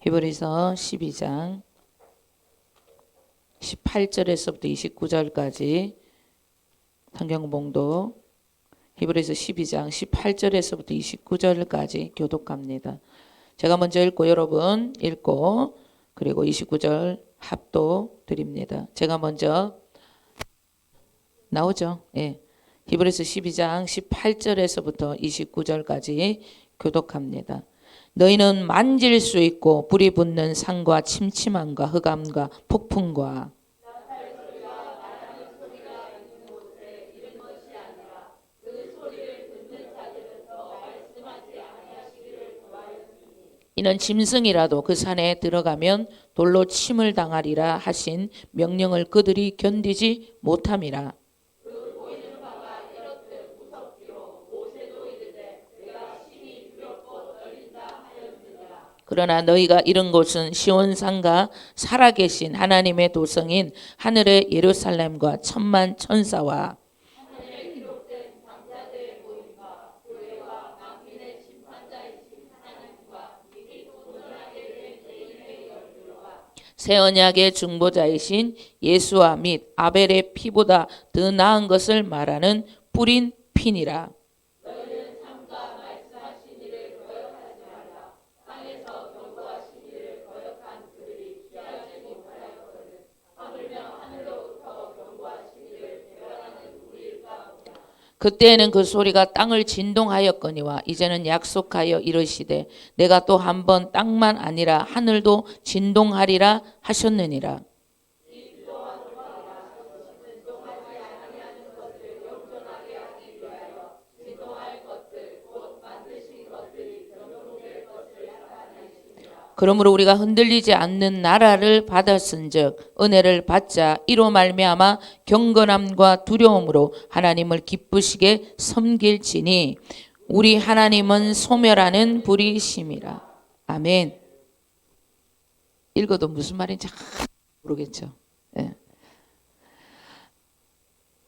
히브리서 12장 18절에서부터 29절까지 성경봉독. 히브리서 12장 18절에서부터 29절까지 교독합니다. 제가 먼저 읽고 여러분 읽고 그리고 29절 합독 드립니다. 제가 먼저 나오죠? 예. 히브리서 12장 18절에서부터 29절까지 교독합니다. 너희는 만질 수 있고 불이 붙는 산과 침침함과 흑암과 폭풍과 이는 짐승이라도 그 산에 들어가면 돌로 침을 당하리라 하신 명령을 그들이 견디지 못함이라. 그러나 너희가 이른 곳은 시온산과 살아계신 하나님의 도성인 하늘의 예루살렘과 천만 천사와 새 언약의 중보자이신 예수와 및 아벨의 피보다 더 나은 것을 말하는 뿌린 피니라. 그때에는 그 소리가 땅을 진동하였거니와 이제는 약속하여 이르시되 내가 또 한 번 땅만 아니라 하늘도 진동하리라 하셨느니라. 그러므로 우리가 흔들리지 않는 나라를 받았은즉 은혜를 받자 이로 말미암아 경건함과 두려움으로 하나님을 기쁘시게 섬길지니 우리 하나님은 소멸하는 불이심이라. 아멘. 읽어도 무슨 말인지 모르겠죠. 네.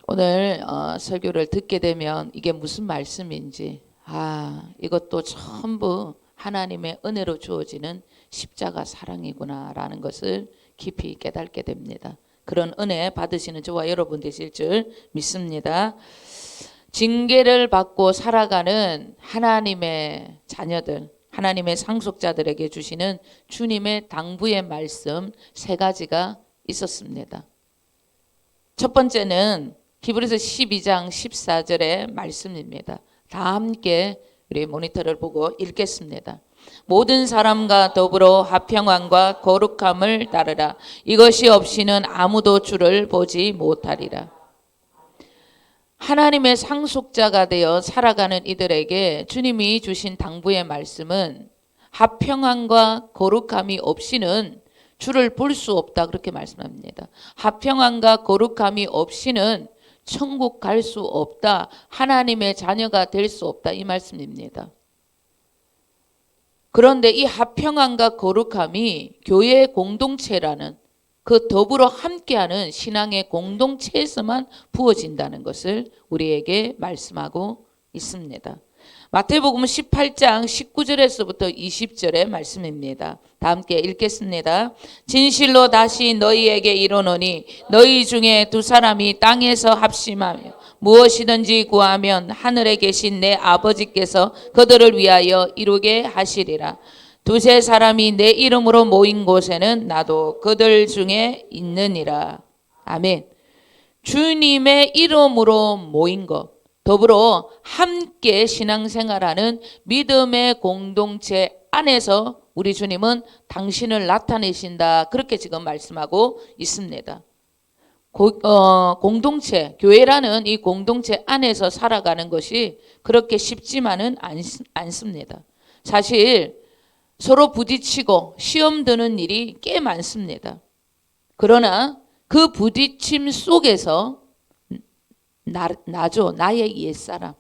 오늘 설교를 듣게 되면 이게 무슨 말씀인지 이것도 전부 하나님의 은혜로 주어지는 십자가 사랑이구나라는 것을 깊이 깨닫게 됩니다. 그런 은혜 받으시는 저와 여러분 되실 줄 믿습니다. 징계를 받고 살아가는 하나님의 자녀들, 하나님의 상속자들에게 주시는 주님의 당부의 말씀 세 가지가 있었습니다. 첫 번째는 히브리서 12장 14절의 말씀입니다. 다 함께 우리 모니터를 보고 읽겠습니다. 모든 사람과 더불어 화평함과 거룩함을 따르라. 이것이 없이는 아무도 주를 보지 못하리라. 하나님의 상속자가 되어 살아가는 이들에게 주님이 주신 당부의 말씀은 화평함과 거룩함이 없이는 주를 볼 수 없다 그렇게 말씀합니다. 화평함과 거룩함이 없이는 천국 갈 수 없다. 하나님의 자녀가 될 수 없다. 이 말씀입니다. 그런데 이 화평함과 거룩함이 교회의 공동체라는 그 더불어 함께하는 신앙의 공동체에서만 부어진다는 것을 우리에게 말씀하고 있습니다. 마태복음 18장 19절에서부터 20절의 말씀입니다. 다 함께 읽겠습니다. 진실로 다시 너희에게 이르노니 너희 중에 두 사람이 땅에서 합심하며 무엇이든지 구하면 하늘에 계신 내 아버지께서 그들을 위하여 이루게 하시리라. 두세 사람이 내 이름으로 모인 곳에는 나도 그들 중에 있느니라. 아멘. 주님의 이름으로 모인 것, 더불어 함께 신앙생활하는 믿음의 공동체 안에서 우리 주님은 당신을 나타내신다. 그렇게 지금 말씀하고 있습니다. 공동체, 교회라는 이 공동체 안에서 살아가는 것이 그렇게 쉽지만은 않습니다. 사실 서로 부딪히고 시험 드는 일이 꽤 많습니다. 그러나 그 부딪힘 속에서 나의 옛사람,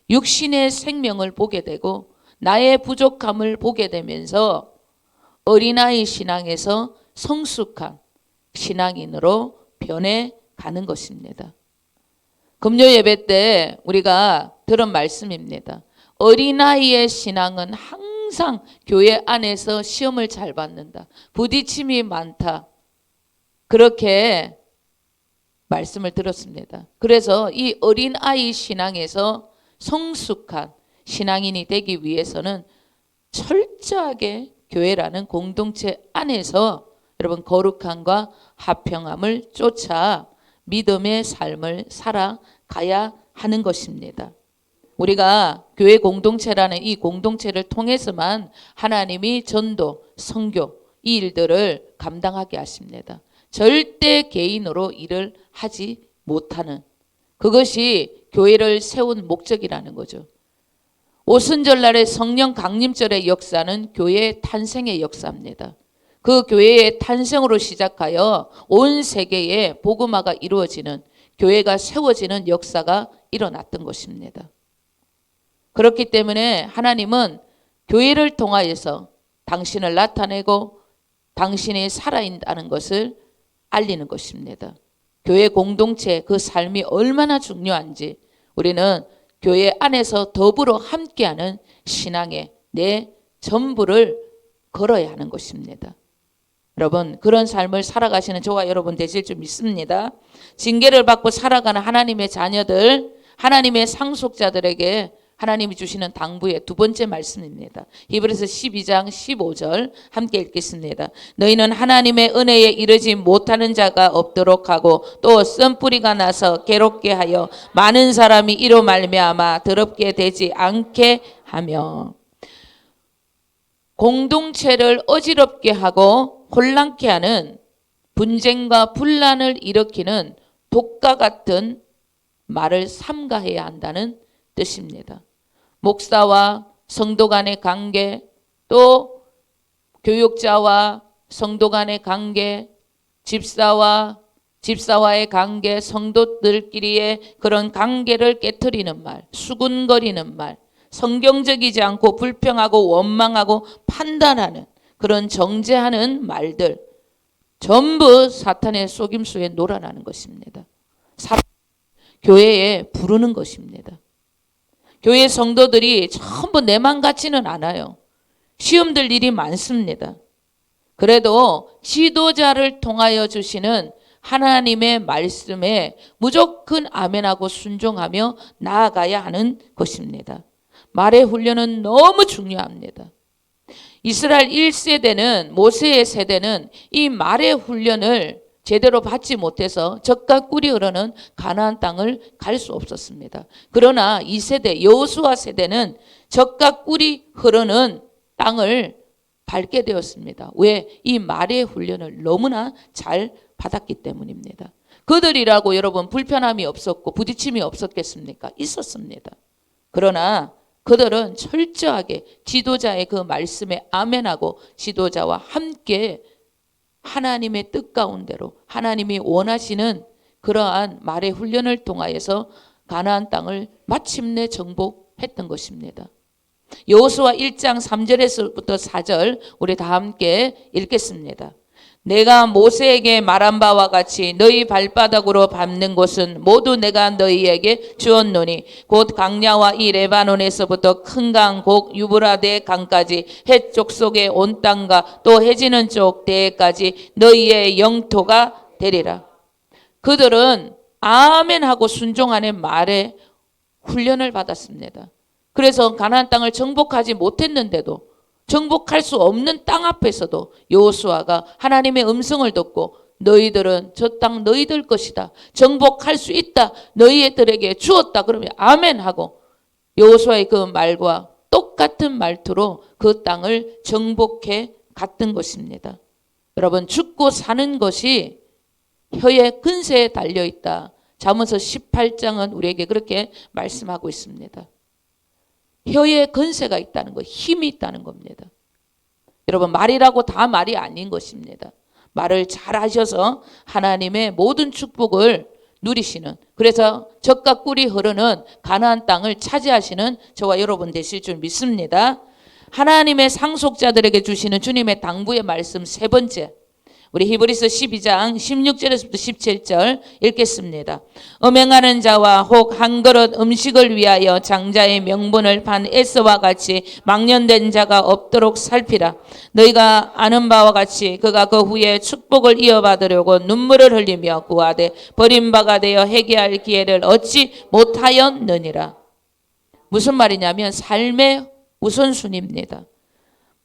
육신의 생명을 보게 되고 나의 부족함을 보게 되면서 어린아이 신앙에서 성숙한 신앙인으로 변해가는 것입니다. 금요 예배 때 우리가 들은 말씀입니다. 어린아이의 신앙은 항상 항상 교회 안에서 시험을 잘 받는다. 부딪힘이 많다. 그렇게 말씀을 들었습니다. 그래서 이 어린아이 신앙에서 성숙한 신앙인이 되기 위해서는 철저하게 교회라는 공동체 안에서 여러분 거룩함과 화평함을 쫓아 믿음의 삶을 살아가야 하는 것입니다. 우리가 교회 공동체라는 이 공동체를 통해서만 하나님이 전도, 선교 이 일들을 감당하게 하십니다. 절대 개인으로 일을 하지 못하는 그것이 교회를 세운 목적이라는 거죠. 오순절날의 성령 강림절의 역사는 교회의 탄생의 역사입니다. 그 교회의 탄생으로 시작하여 온 세계에 복음화가 이루어지는 교회가 세워지는 역사가 일어났던 것입니다. 그렇기 때문에 하나님은 교회를 통하여서 당신을 나타내고 당신이 살아있다는 것을 알리는 것입니다. 교회 공동체 그 삶이 얼마나 중요한지 우리는 교회 안에서 더불어 함께하는 신앙의 내 전부를 걸어야 하는 것입니다. 여러분 그런 삶을 살아가시는 저와 여러분 되실 줄 믿습니다. 징계를 받고 살아가는 하나님의 자녀들, 하나님의 상속자들에게 하나님이 주시는 당부의 두 번째 말씀입니다. 히브리서 12장 15절 함께 읽겠습니다. 너희는 하나님의 은혜에 이르지 못하는 자가 없도록 하고 또 쓴뿌리가 나서 괴롭게 하여 많은 사람이 이로 말미암아 더럽게 되지 않게 하며 공동체를 어지럽게 하고 혼란케 하는 분쟁과 분란을 일으키는 독과 같은 말을 삼가해야 한다는 뜻입니다. 목사와 성도 간의 관계, 또 교육자와 성도 간의 관계, 집사와의 관계, 성도들끼리의 그런 관계를 깨트리는 말, 수군거리는 말, 성경적이지 않고 불평하고 원망하고 판단하는 그런 정죄하는 말들 전부 사탄의 속임수에 놀아나는 것입니다. 교회에 부르는 것입니다. 교회 성도들이 전부 내 맘 같지는 않아요. 시험 들 일이 많습니다. 그래도 지도자를 통하여 주시는 하나님의 말씀에 무조건 아멘하고 순종하며 나아가야 하는 것입니다. 말의 훈련은 너무 중요합니다. 이스라엘 1세대는 모세의 세대는 이 말의 훈련을 제대로 받지 못해서 젖과 꿀이 흐르는 가나안 땅을 갈 수 없었습니다. 그러나 2세대 여호수아 세대는 젖과 꿀이 흐르는 땅을 밟게 되었습니다. 왜? 이 말의 훈련을 너무나 잘 받았기 때문입니다. 그들이라고 여러분 불편함이 없었고 부딪힘이 없었겠습니까? 있었습니다. 그러나 그들은 철저하게 지도자의 그 말씀에 아멘하고 지도자와 함께 하나님의 뜻 가운데로 하나님이 원하시는 그러한 말의 훈련을 통하여서 가나안 땅을 마침내 정복했던 것입니다. 여호수아 1장 3절에서부터 4절 우리 다 함께 읽겠습니다. 내가 모세에게 말한 바와 같이 너희 발바닥으로 밟는 곳은 모두 내가 너희에게 주었노니 곧 강야와 이 레바논에서부터 큰 강 곧 유브라데 강까지 해쪽 속의 온 땅과 또 해지는 쪽 대해까지 너희의 영토가 되리라. 그들은 아멘하고 순종하는 말에 훈련을 받았습니다. 그래서 가나안 땅을 정복하지 못했는데도 정복할 수 없는 땅 앞에서도 여호수아가 하나님의 음성을 듣고 너희들은 저 땅 너희들 것이다. 정복할 수 있다. 너희들에게 주었다. 그러면 아멘하고 여호수아의 그 말과 똑같은 말투로 그 땅을 정복해 갔던 것입니다. 여러분 죽고 사는 것이 혀의 근세에 달려있다. 잠언서 18장은 우리에게 그렇게 말씀하고 있습니다. 혀에 근세가 있다는 거, 힘이 있다는 겁니다. 여러분 말이라고 다 말이 아닌 것입니다. 말을 잘 하셔서 하나님의 모든 축복을 누리시는, 그래서 젖과 꿀이 흐르는 가나안 땅을 차지하시는 저와 여러분 되실 줄 믿습니다. 하나님의 상속자들에게 주시는 주님의 당부의 말씀 세 번째, 우리 히브리서 12장 16절에서부터 17절 읽겠습니다. 음행하는 자와 혹 한 그릇 음식을 위하여 장자의 명분을 판 에서와 같이 망령된 자가 없도록 살피라. 너희가 아는 바와 같이 그가 그 후에 축복을 이어받으려고 눈물을 흘리며 구하되 버림바가 되어 회개할 기회를 얻지 못하였느니라. 무슨 말이냐면 삶의 우선순위입니다.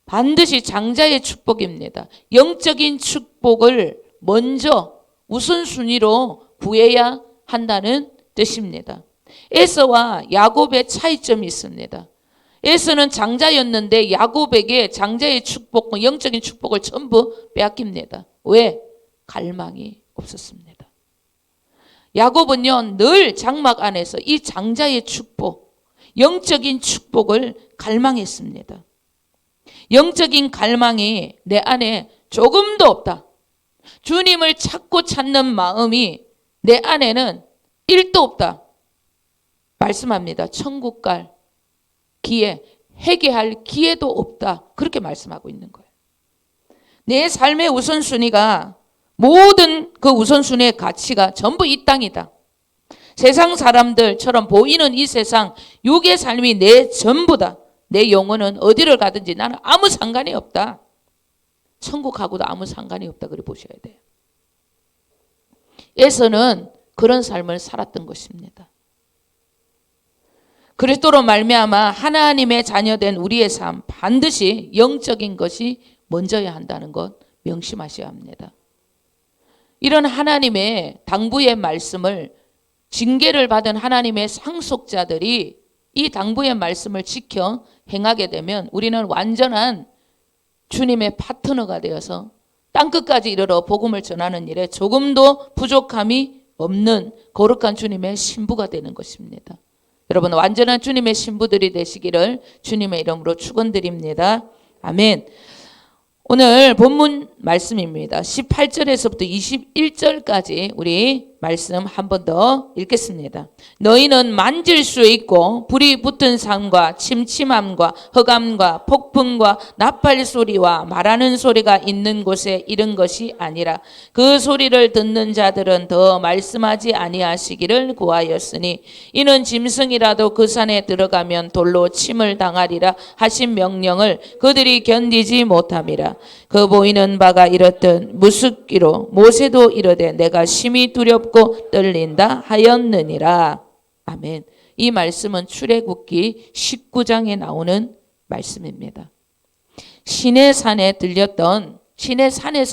반드시 장자의 축복입니다. 영적인 축복을 먼저 우선순위로 구해야 한다는 뜻입니다. 에서와 야곱의 차이점이 있습니다. 에서는 장자였는데 야곱에게 장자의 축복, 영적인 축복을 전부 빼앗깁니다. 왜? 갈망이 없었습니다. 야곱은요, 늘 장막 안에서 이 장자의 축복, 영적인 축복을 갈망했습니다. 영적인 갈망이 내 안에 조금도 없다. 주님을 찾고 찾는 마음이 내 안에는 1도 없다. 말씀합니다. 천국 갈 기회, 회개할 기회도 없다. 그렇게 말씀하고 있는 거예요. 내 삶의 우선순위가 모든 그 우선순위의 가치가 전부 이 땅이다. 세상 사람들처럼 보이는 이 세상, 육의 삶이 내 전부다. 내 영혼은 어디를 가든지 나는 아무 상관이 없다. 천국하고도 아무 상관이 없다. 그래 보셔야 돼요. 에서는 그런 삶을 살았던 것입니다. 그리스도로 말미암아 하나님의 자녀된 우리의 삶, 반드시 영적인 것이 먼저야 한다는 것 명심하셔야 합니다. 이런 하나님의 당부의 말씀을, 징계를 받은 하나님의 상속자들이 이 당부의 말씀을 지켜 행하게 되면 우리는 완전한 주님의 파트너가 되어서 땅끝까지 이르러 복음을 전하는 일에 조금도 부족함이 없는 거룩한 주님의 신부가 되는 것입니다. 여러분, 완전한 주님의 신부들이 되시기를 주님의 이름으로 축원드립니다. 아멘. 오늘 본문 말씀입니다. 18절에서부터 21절까지 우리 말씀 한 번 더 읽겠습니다. 너희는 만질 수 있고 불이 붙은 산과 침침함과 흑암과 폭풍과 나팔 소리와 말하는 소리가 있는 곳에 이른 것이 아니라 그 소리를 듣는 자들은 더 말씀하지 아니하시기를 구하였으니 이는 짐승이라도 그 산에 들어가면 돌로 침을 당하리라 하신 명령을 그들이 견디지 못함이라. 그 보이는 바가 이렇듯 무섭기로 모세도 이르되 내가 심히 두렵고 떨린다 하였느니라. 아멘. 이 말씀은 출애굽기 19장에 나오는 말씀입니다. 시내산에서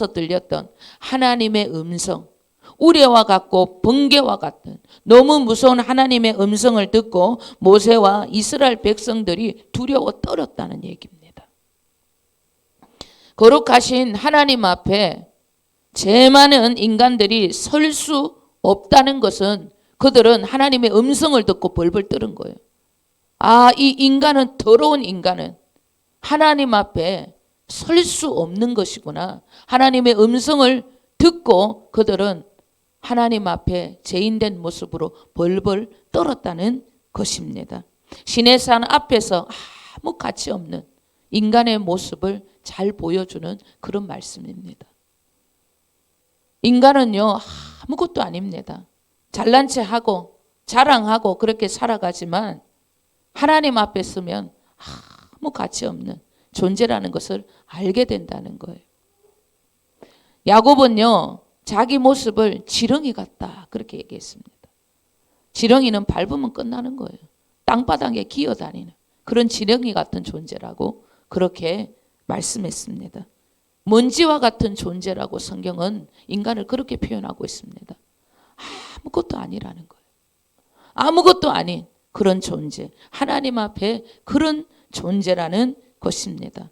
들렸던 하나님의 음성, 우레와 같고 번개와 같은 너무 무서운 하나님의 음성을 듣고 모세와 이스라엘 백성들이 두려워 떨었다는 얘기입니다. 거룩하신 하나님 앞에 죄 많은 인간들이 설 수 없다는 것은 그들은 하나님의 음성을 듣고 벌벌 떠는 거예요. 아, 이 인간은, 더러운 인간은 하나님 앞에 설 수 없는 것이구나. 하나님의 음성을 듣고 그들은 하나님 앞에 죄인된 모습으로 벌벌 떨었다는 것입니다. 시내산 앞에서 아무 가치 없는 인간의 모습을 잘 보여주는 그런 말씀입니다. 인간은요, 아무것도 아닙니다. 잘난 체 하고 자랑하고 그렇게 살아가지만 하나님 앞에 서면 아무 가치 없는 존재라는 것을 알게 된다는 거예요. 야곱은요, 자기 모습을 지렁이 같다 그렇게 얘기했습니다. 지렁이는 밟으면 끝나는 거예요. 땅바닥에 기어다니는 그런 지렁이 같은 존재라고 그렇게 말씀했습니다. 먼지와 같은 존재라고 성경은 인간을 그렇게 표현하고 있습니다. 아무것도 아니라는 거예요. 아무것도 아닌 그런 존재, 하나님 앞에 그런 존재라는 것입니다.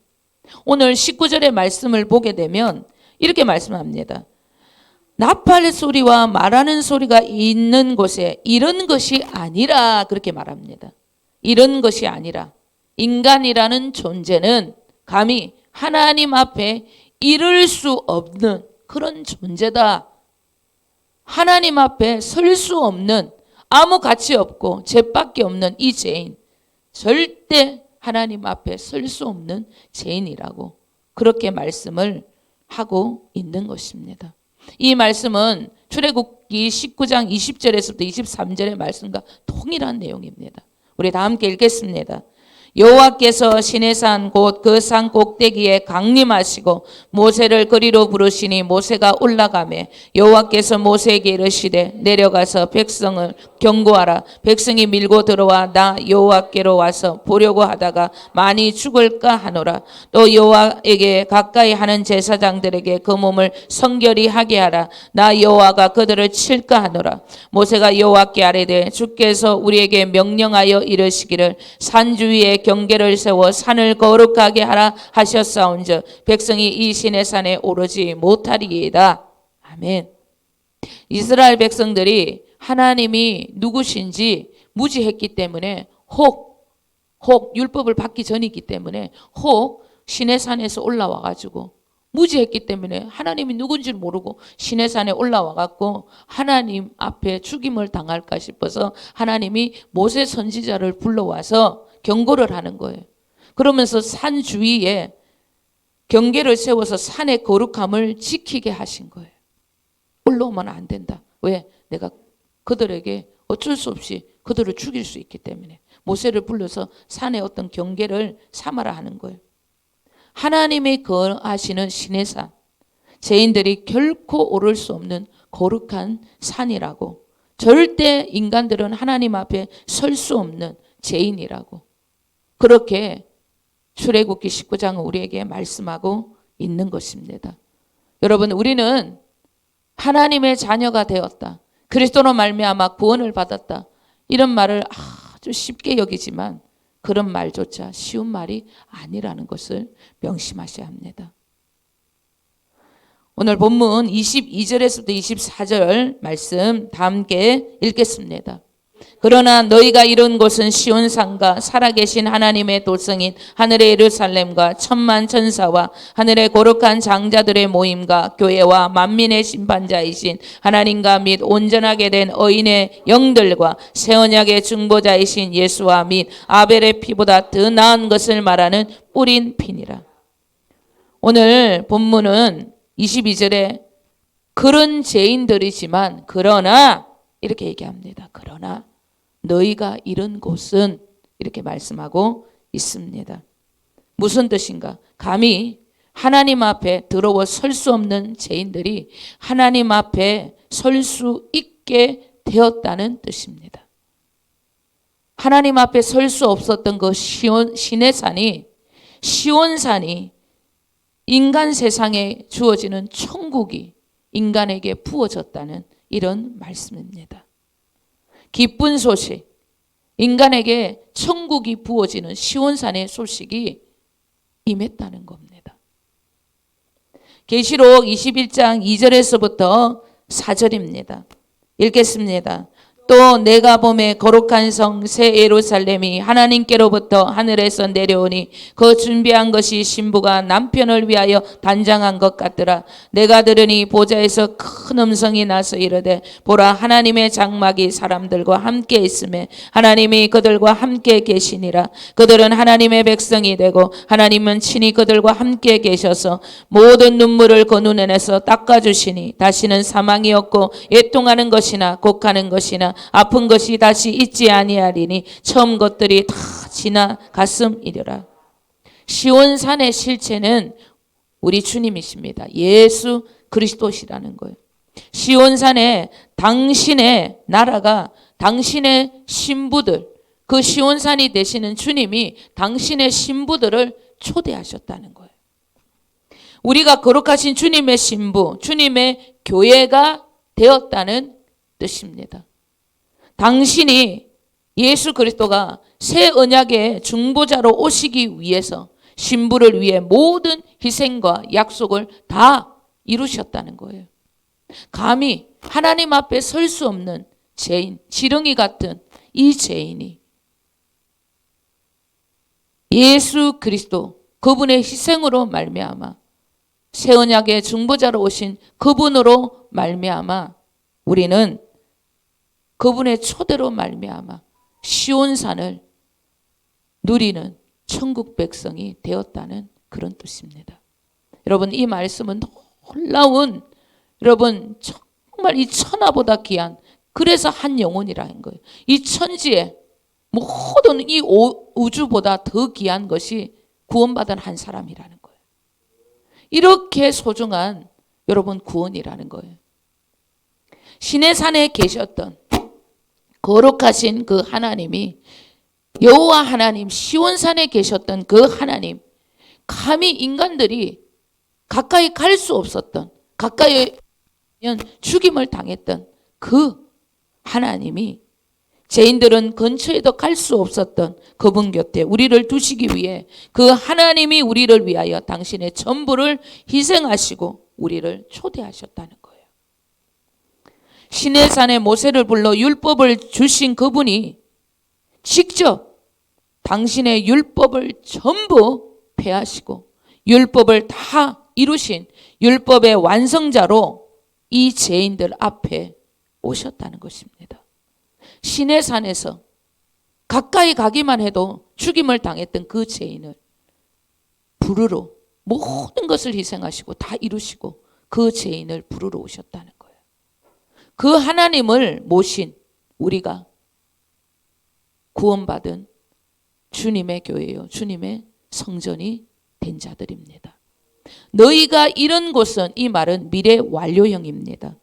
오늘 19절의 말씀을 보게 되면 이렇게 말씀합니다. 나팔 소리와 말하는 소리가 있는 곳에 이런 것이 아니라 그렇게 말합니다. 이런 것이 아니라 인간이라는 존재는 감히 하나님 앞에 이를 수 없는 그런 존재다. 하나님 앞에 설 수 없는, 아무 가치 없고 죄밖에 없는 이 죄인, 절대 하나님 앞에 설 수 없는 죄인이라고 그렇게 말씀을 하고 있는 것입니다. 이 말씀은 출애굽기 19장 20절에서부터 23절의 말씀과 동일한 내용입니다. 우리 다 함께 읽겠습니다. 여호와께서 시내산 곧 그 산 꼭대기에 강림하시고 모세를 그리로 부르시니 모세가 올라가매 여호와께서 모세에게 이르시되 내려가서 백성을 경고하라. 백성이 밀고 들어와 나 여호와께로 와서 보려고 하다가 많이 죽을까 하노라. 또 여호와에게 가까이 하는 제사장들에게 그 몸을 성결히 하게 하라. 나 여호와가 그들을 칠까 하노라. 모세가 여호와께 아뢰되 주께서 우리에게 명령하여 이르시기를 산 주위에 경계를 세워 산을 거룩하게 하라 하셨사온즉 백성이 이 시내산에 오르지 못하리이다. 아멘. 이스라엘 백성들이 하나님이 누구신지 무지했기 때문에 혹 율법을 받기 전이기 때문에 혹 시내산에서 올라와 가지고 무지했기 때문에 하나님이 누군지를 모르고 시내산에 올라와 갖고 하나님 앞에 죽임을 당할까 싶어서 하나님이 모세 선지자를 불러와서 경고를 하는 거예요. 그러면서 산 주위에 경계를 세워서 산의 거룩함을 지키게 하신 거예요. 올라오면 안 된다. 왜? 내가 그들에게 어쩔 수 없이 그들을 죽일 수 있기 때문에 모세를 불러서 산의 어떤 경계를 삼아라 하는 거예요. 하나님이 거하시는 시내산, 죄인들이 결코 오를 수 없는 거룩한 산이라고, 절대 인간들은 하나님 앞에 설 수 없는 죄인이라고, 그렇게 출애굽기 19장은 우리에게 말씀하고 있는 것입니다. 여러분, 우리는 하나님의 자녀가 되었다, 그리스도로 말미암아 구원을 받았다, 이런 말을 아주 쉽게 여기지만 그런 말조차 쉬운 말이 아니라는 것을 명심하셔야 합니다. 오늘 본문 22절에서부터 24절 말씀 다 함께 읽겠습니다. 그러나 너희가 이룬 곳은 시온산과 살아계신 하나님의 도성인 하늘의 예루살렘과 천만 천사와 하늘의 거룩한 장자들의 모임과 교회와 만민의 심판자이신 하나님과 및 온전하게 된 어인의 영들과 새 언약의 중보자이신 예수와 및 아벨의 피보다 더 나은 것을 말하는 뿌린 피니라. 오늘 본문은 22절에 그런 죄인들이지만 그러나 이렇게 얘기합니다. 그러나 너희가 이른 곳은 이렇게 말씀하고 있습니다. 무슨 뜻인가? 감히 하나님 앞에 들어와 설 수 없는 죄인들이 하나님 앞에 설 수 있게 되었다는 뜻입니다. 하나님 앞에 설 수 없었던 그 시내산이, 시온산이 인간 세상에 주어지는 천국이 인간에게 부어졌다는 이런 말씀입니다. 기쁜 소식, 인간에게 천국이 부어지는 시온산의 소식이 임했다는 겁니다. 계시록 21장 2절에서부터 4절입니다. 읽겠습니다. 또 내가 보매 거룩한 성 새 예루살렘이 하나님께로부터 하늘에서 내려오니 그 준비한 것이 신부가 남편을 위하여 단장한 것 같더라. 내가 들으니 보좌에서 큰 음성이 나서 이르되 보라 하나님의 장막이 사람들과 함께 있으며 하나님이 그들과 함께 계시니라. 그들은 하나님의 백성이 되고 하나님은 친히 그들과 함께 계셔서 모든 눈물을 그 눈에서 닦아주시니 다시는 사망이 없고 애통하는 것이나 곡하는 것이나 아픈 것이 다시 있지 아니하리니 처음 것들이 다 지나갔음이려라. 시온산의 실체는 우리 주님이십니다. 예수 그리스도시라는 거예요. 시온산에 당신의 나라가, 당신의 신부들, 그 시온산이 되시는 주님이 당신의 신부들을 초대하셨다는 거예요. 우리가 거룩하신 주님의 신부, 주님의 교회가 되었다는 뜻입니다. 당신이, 예수 그리스도가 새 언약의 중보자로 오시기 위해서 신부를 위해 모든 희생과 약속을 다 이루셨다는 거예요. 감히 하나님 앞에 설 수 없는 죄인, 지렁이 같은 이 죄인이 예수 그리스도, 그분의 희생으로 말미암아 새 언약의 중보자로 오신 그분으로 말미암아 우리는 그분의 초대로 말미암아 시온산을 누리는 천국 백성이 되었다는 그런 뜻입니다. 여러분, 이 말씀은 놀라운, 여러분 정말 이 천하보다 귀한, 그래서 한 영혼이라는 거예요. 이 천지에 모든 이 우주보다 더 귀한 것이 구원받은 한 사람이라는 거예요. 이렇게 소중한 여러분 구원이라는 거예요. 시내산에 계셨던 거룩하신 그 하나님이, 여호와 하나님, 시온산에 계셨던 그 하나님, 감히 인간들이 가까이 갈 수 없었던, 가까이 죽임을 당했던 그 하나님이 죄인들은 근처에도 갈 수 없었던 그분 곁에 우리를 두시기 위해, 그 하나님이 우리를 위하여 당신의 전부를 희생하시고 우리를 초대하셨다는 거예요. 시내산에 모세를 불러 율법을 주신 그분이 직접 당신의 율법을 전부 폐하시고 율법을 다 이루신 율법의 완성자로 이 죄인들 앞에 오셨다는 것입니다. 시내산에서 가까이 가기만 해도 죽임을 당했던 그 죄인을 부르러, 모든 것을 희생하시고 다 이루시고 그 죄인을 부르러 오셨다는 거예요. 그 하나님을 모신 우리가 구원받은 주님의 교회요, 주님의 성전이 된 자들입니다. 너희가 이런 곳은, 이 말은 미래 완료형입니다.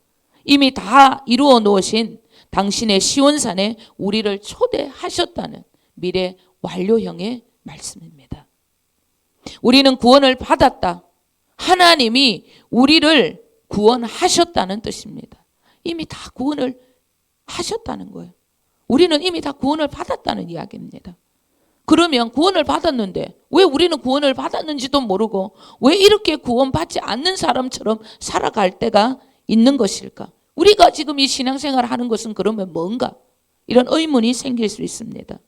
이미 다 이루어 놓으신 당신의 시온산에 우리를 초대하셨다는 미래 완료형의 말씀입니다. 우리는 구원을 받았다. 하나님이 우리를 구원하셨다는 뜻입니다. 이미 다 구원을 하셨다는 거예요. 우리는 이미 다 구원을 받았다는 이야기입니다. 그러면 구원을 받았는데 왜 우리는 구원을 받았는지도 모르고 왜 이렇게 구원받지 않는 사람처럼 살아갈 때가 있는 것일까? 우리가 지금 이 신앙생활을 하는 것은 그러면 뭔가? 이런 의문이 생길 수 있습니다.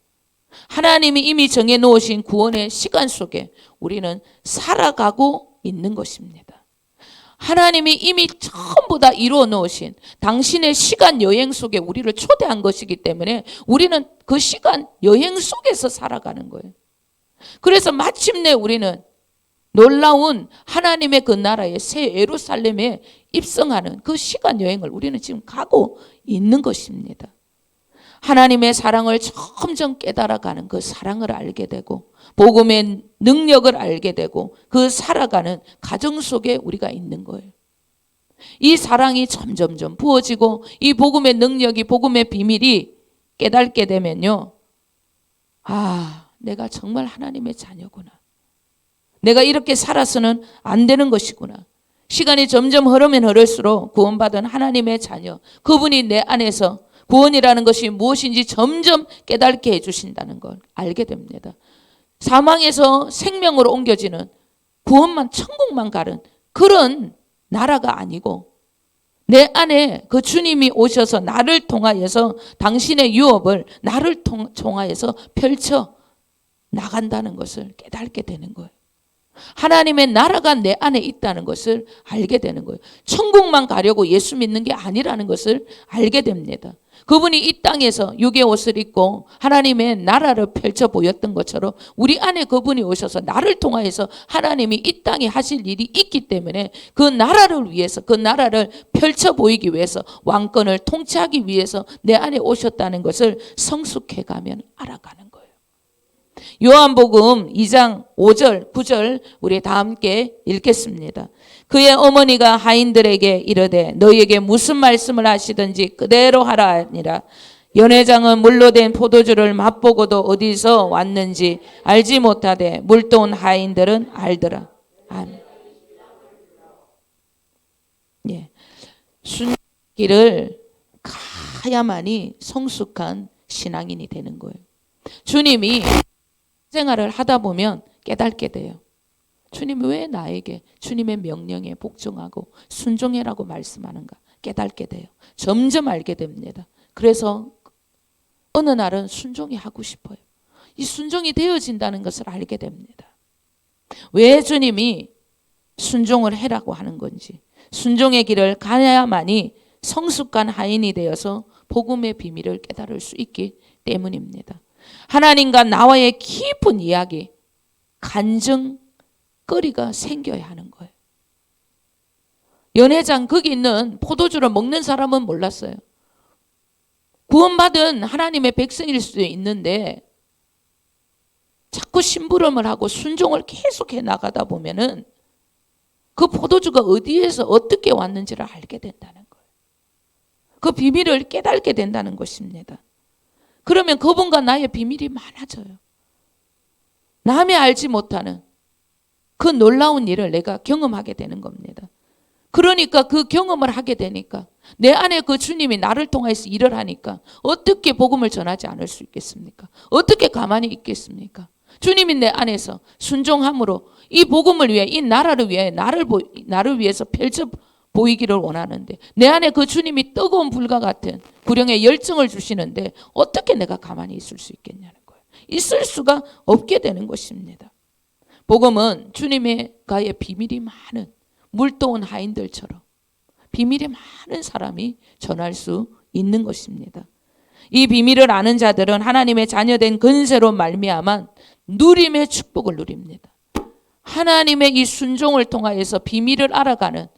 하나님이 이미 정해놓으신 구원의 시간 속에 우리는 살아가고 있는 것입니다. 하나님이 이미 전부 다 이루어 놓으신 당신의 시간 여행 속에 우리를 초대한 것이기 때문에 우리는 그 시간 여행 속에서 살아가는 거예요. 그래서 마침내 우리는 놀라운 하나님의 그 나라의 새 예루살렘에 입성하는 그 시간 여행을 우리는 지금 가고 있는 것입니다. 하나님의 사랑을 점점 깨달아가는 그 사랑을 알게 되고 복음의 능력을 알게 되고 그 살아가는 가정 속에 우리가 있는 거예요. 이 사랑이 점점점 부어지고 이 복음의 능력이, 복음의 비밀이 깨닫게 되면요, 아, 내가 정말 하나님의 자녀구나. 내가 이렇게 살아서는 안 되는 것이구나. 시간이 점점 흐르면 흐를수록 구원받은 하나님의 자녀, 그분이 내 안에서 구원이라는 것이 무엇인지 점점 깨닫게 해주신다는 걸 알게 됩니다. 사망에서 생명으로 옮겨지는, 구원만, 천국만 가는 그런 나라가 아니고 내 안에 그 주님이 오셔서 나를 통하여서 당신의 유업을 나를 통하여서 펼쳐 나간다는 것을 깨닫게 되는 거예요. 하나님의 나라가 내 안에 있다는 것을 알게 되는 거예요. 천국만 가려고 예수 믿는 게 아니라는 것을 알게 됩니다. 그분이 이 땅에서 육의 옷을 입고 하나님의 나라를 펼쳐 보였던 것처럼 우리 안에 그분이 오셔서 나를 통하여서 하나님이 이 땅에 하실 일이 있기 때문에 그 나라를 위해서, 그 나라를 펼쳐 보이기 위해서, 왕권을 통치하기 위해서 내 안에 오셨다는 것을 성숙해 가면 알아가는 거예요. 요한복음 2장 5절 9절 우리 다 함께 읽겠습니다. 그의 어머니가 하인들에게 이르되 너희에게 무슨 말씀을 하시든지 그대로 하라 하니라. 연회장은 물로 된 포도주를 맛보고도 어디서 왔는지 알지 못하되 물도온 하인들은 알더라. 아멘. 예. 순길을 가야만이 성숙한 신앙인이 되는 거예요. 주님이 생활을 하다 보면 깨닫게 돼요. 주님이 왜 나에게 주님의 명령에 복종하고 순종해라고 말씀하는가 깨닫게 돼요. 점점 알게 됩니다. 그래서 어느 날은 순종이 하고 싶어요. 이 순종이 되어진다는 것을 알게 됩니다. 왜 주님이 순종을 해라고 하는 건지, 순종의 길을 가야만이 성숙한 하인이 되어서 복음의 비밀을 깨달을 수 있기 때문입니다. 하나님과 나와의 깊은 이야기, 간증거리가 생겨야 하는 거예요. 연회장 거기 있는 포도주를 먹는 사람은 몰랐어요. 구원받은 하나님의 백성일 수도 있는데 자꾸 심부름을 하고 순종을 계속해 나가다 보면은 그 포도주가 어디에서 어떻게 왔는지를 알게 된다는 거예요. 그 비밀을 깨닫게 된다는 것입니다. 그러면 그분과 나의 비밀이 많아져요. 남이 알지 못하는 그 놀라운 일을 내가 경험하게 되는 겁니다. 그러니까 그 경험을 하게 되니까 내 안에 그 주님이 나를 통해서 일을 하니까 어떻게 복음을 전하지 않을 수 있겠습니까? 어떻게 가만히 있겠습니까? 주님이 내 안에서 순종함으로 이 복음을 위해, 이 나라를 위해 나를 위해서 펼쳐 보이기를 원하는데 내 안에 그 주님이 뜨거운 불과 같은 구령의 열정을 주시는데 어떻게 내가 가만히 있을 수 있겠냐는 거예요. 있을 수가 없게 되는 것입니다. 복음은 주님의 가의 비밀이 많은 물도온 하인들처럼 비밀이 많은 사람이 전할 수 있는 것입니다. 이 비밀을 아는 자들은 하나님의 자녀된 근세로 말미암아 누림의 축복을 누립니다. 하나님의 이 순종을 통하여서 비밀을 알아가는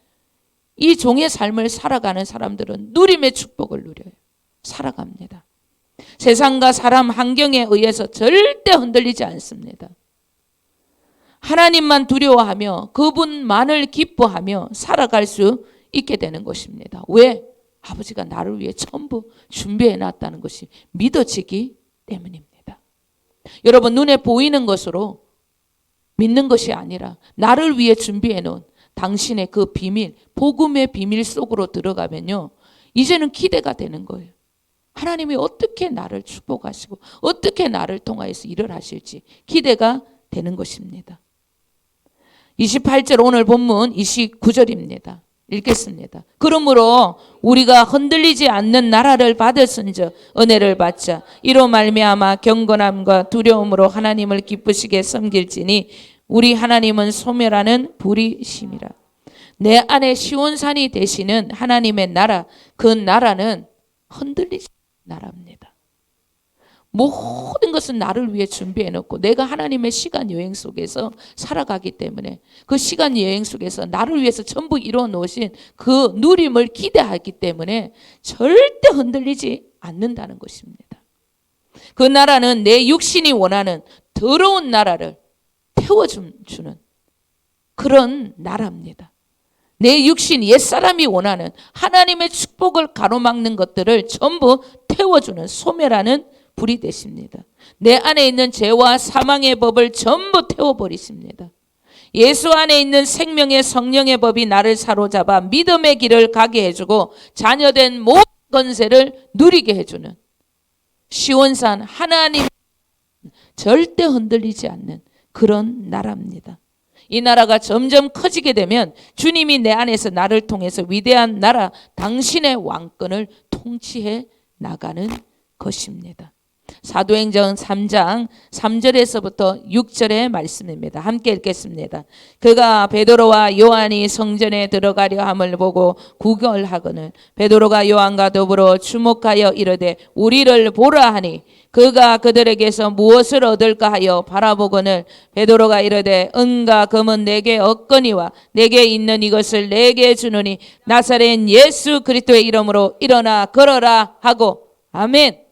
이 종의 삶을 살아가는 사람들은 누림의 축복을 누려요. 살아갑니다. 세상과 사람 환경에 의해서 절대 흔들리지 않습니다. 하나님만 두려워하며 그분만을 기뻐하며 살아갈 수 있게 되는 것입니다. 왜? 아버지가 나를 위해 전부 준비해 놨다는 것이 믿어지기 때문입니다. 여러분, 눈에 보이는 것으로 믿는 것이 아니라 나를 위해 준비해 놓은 당신의 그 비밀, 복음의 비밀 속으로 들어가면요, 이제는 기대가 되는 거예요. 하나님이 어떻게 나를 축복하시고 어떻게 나를 통하여서 일을 하실지 기대가 되는 것입니다. 28절 오늘 본문 29절입니다. 읽겠습니다. 그러므로 우리가 흔들리지 않는 나라를 받았은즉 은혜를 받자. 이로 말미암아 경건함과 두려움으로 하나님을 기쁘시게 섬길지니 우리 하나님은 소멸하는 불이심이라. 내 안에 시온산이 되시는 하나님의 나라, 그 나라는 흔들리지 않는 나라입니다. 모든 것은 나를 위해 준비해 놓고 내가 하나님의 시간 여행 속에서 살아가기 때문에 그 시간 여행 속에서 나를 위해서 전부 이루어 놓으신 그 누림을 기대하기 때문에 절대 흔들리지 않는다는 것입니다. 그 나라는 내 육신이 원하는 더러운 나라를 태워주는 그런 나라입니다. 내 육신, 옛사람이 원하는 하나님의 축복을 가로막는 것들을 전부 태워주는 소멸하는 불이 되십니다. 내 안에 있는 죄와 사망의 법을 전부 태워버리십니다. 예수 안에 있는 생명의 성령의 법이 나를 사로잡아 믿음의 길을 가게 해주고 자녀된 모든 권세를 누리게 해주는 시온산, 하나님 절대 흔들리지 않는 그런 나라입니다. 이 나라가 점점 커지게 되면 주님이 내 안에서 나를 통해서 위대한 나라, 당신의 왕권을 통치해 나가는 것입니다. 사도행전 3장 3절에서부터 6절의 말씀입니다. 함께 읽겠습니다. 그가 베드로와 요한이 성전에 들어가려 함을 보고 구걸하거늘 베드로가 요한과 더불어 주목하여 이르되 우리를 보라 하니 그가 그들에게서 무엇을 얻을까 하여 바라보거늘 베드로가 이르되 은과 금은 내게 없거니와 내게 있는 이것을 내게 주노니 나사렛 예수 그리스도의 이름으로 일어나 걸어라 하고 아멘.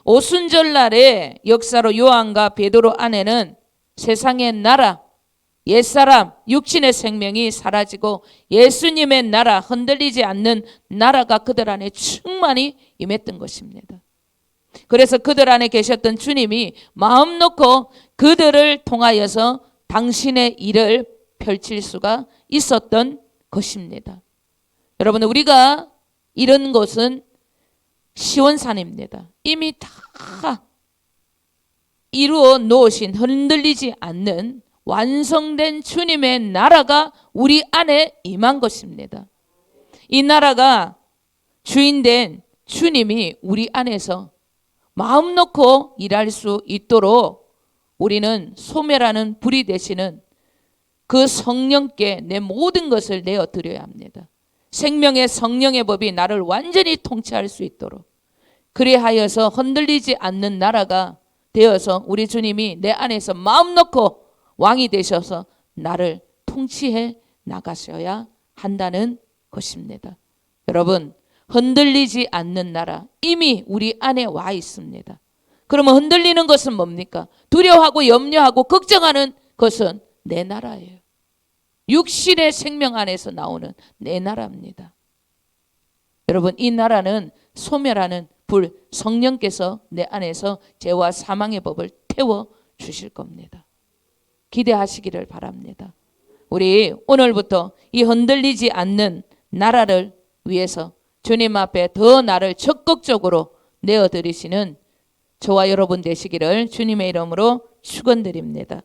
오순절날의 역사로 요한과 베드로 안에는 세상의 나라, 옛사람, 육신의 생명이 사라지고 예수님의 나라, 흔들리지 않는 나라가 그들 안에 충만히 임했던 것입니다. 그래서 그들 안에 계셨던 주님이 마음 놓고 그들을 통하여서 당신의 일을 펼칠 수가 있었던 것입니다. 여러분, 우리가 이런 것은 시온산입니다. 이미 다 이루어 놓으신 흔들리지 않는 완성된 주님의 나라가 우리 안에 임한 것입니다. 이 나라가 주인된 주님이 우리 안에서 마음 놓고 일할 수 있도록 우리는 소멸하는 불이 되시는 그 성령께 내 모든 것을 내어 드려야 합니다. 생명의 성령의 법이 나를 완전히 통치할 수 있도록 그리하여서 흔들리지 않는 나라가 되어서 우리 주님이 내 안에서 마음 놓고 왕이 되셔서 나를 통치해 나가셔야 한다는 것입니다. 여러분, 흔들리지 않는 나라 이미 우리 안에 와 있습니다. 그러면 흔들리는 것은 뭡니까? 두려워하고 염려하고 걱정하는 것은 내 나라예요. 육신의 생명 안에서 나오는 내 나라입니다. 여러분, 이 나라는 소멸하는 불, 성령께서 내 안에서 죄와 사망의 법을 태워 주실 겁니다. 기대하시기를 바랍니다. 우리 오늘부터 이 흔들리지 않는 나라를 위해서 주님 앞에 더 나를 적극적으로 내어드리시는 저와 여러분 되시기를 주님의 이름으로 축원드립니다.